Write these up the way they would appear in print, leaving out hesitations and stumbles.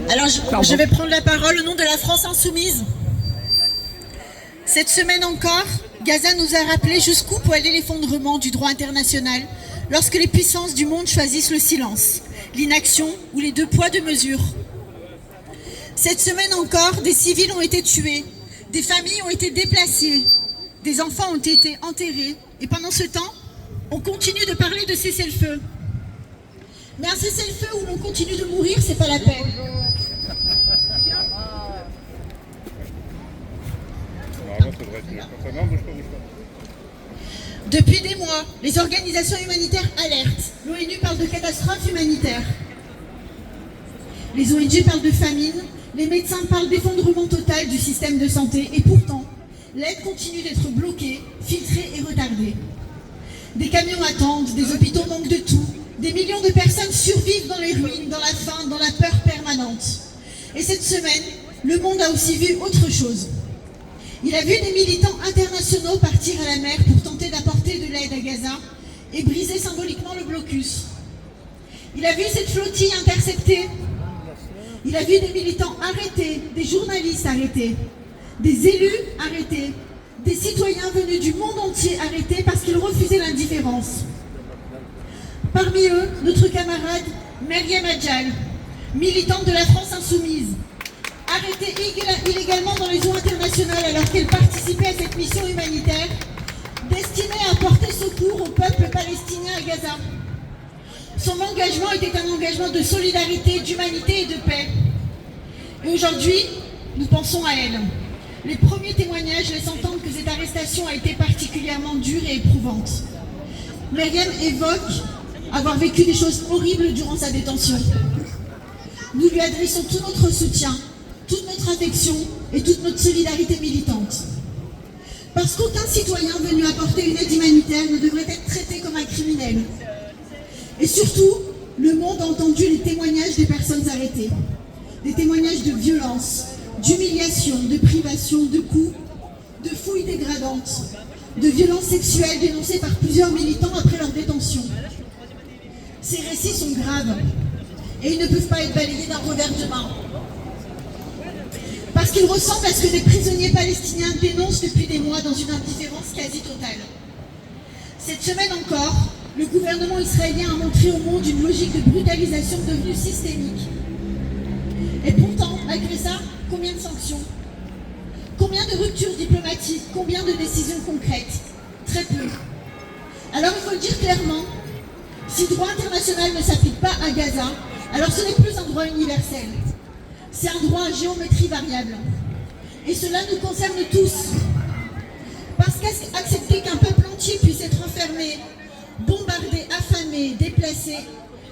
Alors, je vais prendre la parole au nom de la France Insoumise. Cette semaine encore, Gaza nous a rappelé jusqu'où peut aller l'effondrement du droit international lorsque les puissances du monde choisissent le silence, l'inaction ou les deux poids deux mesures. Cette semaine encore, des civils ont été tués, des familles ont été déplacées, des enfants ont été enterrés, et pendant ce temps, on continue de parler de cessez-le-feu. Mais un cessez-le-feu où l'on continue de mourir, c'est pas la peine. Depuis des mois, les organisations humanitaires alertent. L'ONU parle de catastrophe humanitaire. Les ONG parlent de famine. Les médecins parlent d'effondrement total du système de santé. Et pourtant, l'aide continue d'être bloquée, filtrée et retardée. Des camions attendent, des hôpitaux manquent de tout. Des millions de personnes survivent dans les ruines, dans la faim, dans la peur permanente. Et cette semaine, le monde a aussi vu autre chose. Il a vu des militants internationaux partir à la mer pour tenter d'apporter de l'aide à Gaza et briser symboliquement le blocus. Il a vu cette flottille interceptée. Il a vu des militants arrêtés, des journalistes arrêtés, des élus arrêtés, des citoyens venus du monde entier arrêtés parce qu'ils refusaient l'indifférence. Parmi eux, notre camarade Meriem Adjal, militante de la France Insoumise, arrêtée illégalement dans les eaux internationales alors qu'elle participait à cette mission humanitaire destinée à apporter secours au peuple palestinien à Gaza. Son engagement était un engagement de solidarité, d'humanité et de paix. Et aujourd'hui, nous pensons à elle. Les premiers témoignages laissent entendre que cette arrestation a été particulièrement dure et éprouvante. Meriem évoque avoir vécu des choses horribles durant sa détention. Nous lui adressons tout notre soutien, toute notre affection et toute notre solidarité militante. Parce qu'aucun citoyen venu apporter une aide humanitaire ne devrait être traité comme un criminel. Et surtout, le monde a entendu les témoignages des personnes arrêtées. Des témoignages de violence, d'humiliation, de privation, de coups, de fouilles dégradantes, de violences sexuelles dénoncées par plusieurs militants après leur détention. Ces récits sont graves et ils ne peuvent pas être balayés d'un revers de main. Parce qu'ils ressemblent à ce que des prisonniers palestiniens dénoncent depuis des mois dans une indifférence quasi totale. Cette semaine encore, le gouvernement israélien a montré au monde une logique de brutalisation devenue systémique. Et pourtant, malgré ça, combien de sanctions? Combien de ruptures diplomatiques? Combien de décisions concrètes? Très peu. Alors il faut le dire clairement, si le droit international ne s'applique pas à Gaza, alors ce n'est plus un droit universel. C'est un droit à géométrie variable. Et cela nous concerne tous. Parce qu'accepter qu'un peuple entier puisse être enfermé, bombardé, affamé, déplacé,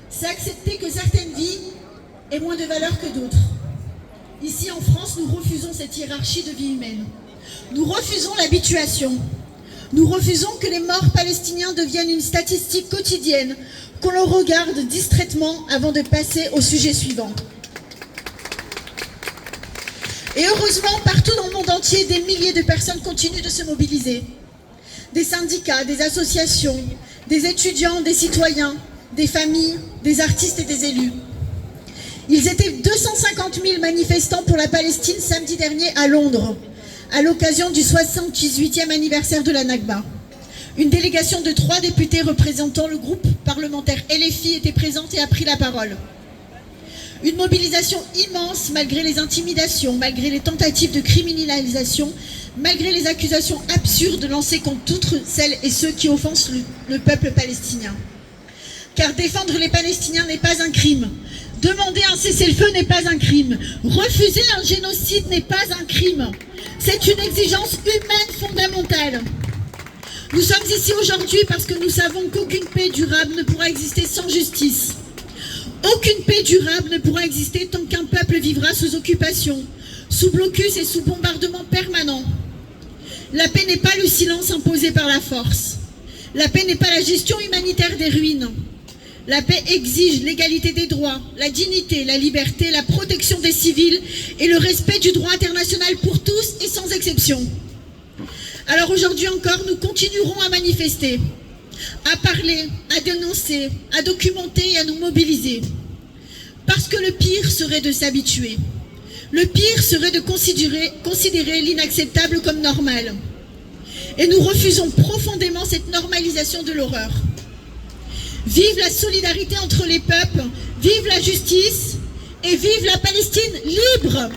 c'est accepter que certaines vies aient moins de valeur que d'autres. Ici en France, nous refusons cette hiérarchie de vie humaine. Nous refusons l'habituation. Nous refusons que les morts palestiniens deviennent une statistique quotidienne, qu'on le regarde distraitement avant de passer au sujet suivant. Et heureusement, partout dans le monde entier, des milliers de personnes continuent de se mobiliser. Des syndicats, des associations, des étudiants, des citoyens, des familles, des artistes et des élus. Ils étaient 250 000 manifestants pour la Palestine samedi dernier à Londres, à l'occasion du 78e anniversaire de la Nakba. Une délégation de 3 députés représentant le groupe parlementaire LFI était présente et a pris la parole. Une mobilisation immense malgré les intimidations, malgré les tentatives de criminalisation, malgré les accusations absurdes lancées contre toutes celles et ceux qui offensent le peuple palestinien. Car défendre les Palestiniens n'est pas un crime. Demander un cessez-le-feu n'est pas un crime. Refuser un génocide n'est pas un crime. C'est une exigence humaine fondamentale. Nous sommes ici aujourd'hui parce que nous savons qu'aucune paix durable ne pourra exister sans justice. Aucune paix durable ne pourra exister tant qu'un peuple vivra sous occupation, sous blocus et sous bombardement permanent. La paix n'est pas le silence imposé par la force. La paix n'est pas la gestion humanitaire des ruines. La paix exige l'égalité des droits, la dignité, la liberté, la protection des civils et le respect du droit international pour tous et sans exception. Alors aujourd'hui encore, nous continuerons à manifester, à parler, à dénoncer, à documenter et à nous mobiliser. Parce que le pire serait de s'habituer. Le pire serait de considérer l'inacceptable comme normal. Et nous refusons profondément cette normalisation de l'horreur. Vive la solidarité entre les peuples, vive la justice et vive la Palestine libre!